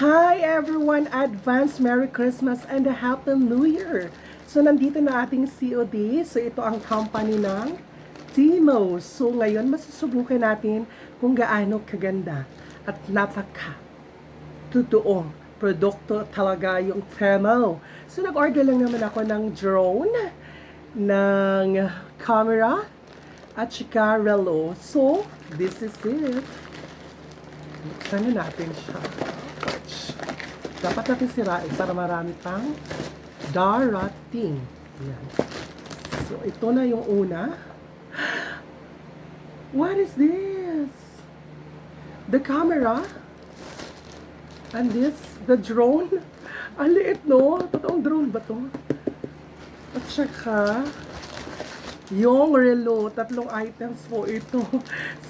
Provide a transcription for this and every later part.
Hi everyone! Advance Merry Christmas and a Happy New Year! So nandito na ating COD. So ito ang company ng Timo. So ngayon masusubukan natin kung gaano kaganda at napaka totoong produkto talaga yung Timo. So nag-order lang naman ako ng drone, ng camera, at saka relo. So this is it. Buksan na natin siya. Dapat natin sirain para marami pang darating. Ayan. So, ito na yung una. What is this? The camera? And this, the drone? Ang liit, no? Totoong drone ba to? At saka, yung relo, tatlong items po ito.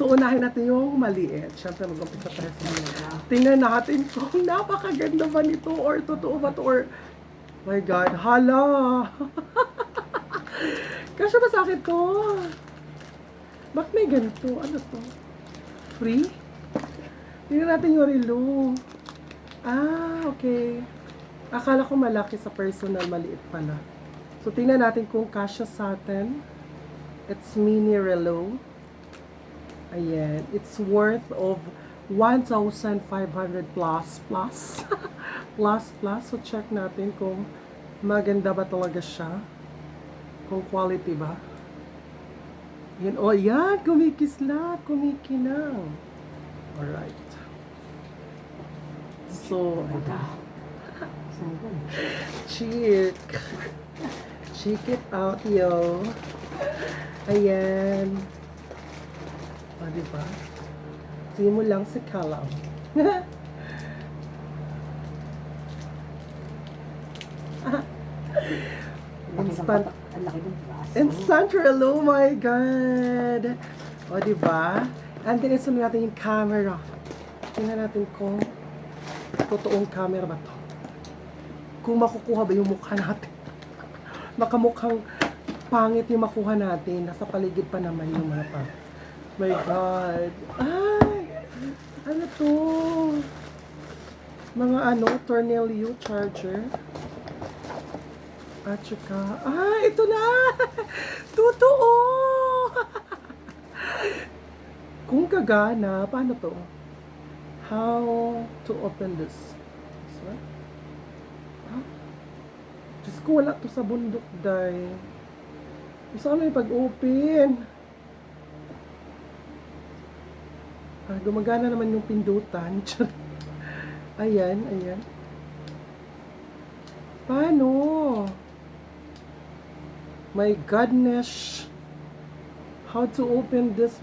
So, unahin natin yung maliit. Siyempre, mag-umpisa tayo sa maliit. Tingnan natin kung napakaganda ba nito or totoo ba to or my God, hala! Kasya ba sa akin to? Bakit may ganito? Ano to? Free? Tingnan natin yung relo. Ah, okay. Akala ko malaki sa personal, maliit pala. So, tingnan natin kung kasya sa atin. It's mini relo. Ayan. It's worth of 1,500 plus. So, check natin kung maganda ba talaga siya. Kung quality ba. Yan. Oh, yan. Kumikislat. Kumikinang. Alright. So, check. Check it out, yo. Ayan. O, diba? Tingin mo lang si Kalam. Instant relo, oh my God. O, diba? And then, isunod natin yung camera. Tingnan natin kung totoong camera ba to. Kung makukuha ba yung mukha natin. Makamukhang pangit yung makuha natin. Nasa paligid pa naman yung mga pa. My God. Ay! Ano to? Mga tornilyo charger. At saka, ito na! Totoo! Kung kagana, paano to? How to open this? This one? Diyos ko, wala to sa bundok, day. Saan may pag-open? Gumagana naman yung pindutan. Ayan, ayan. Paano? My goodness. How to open this?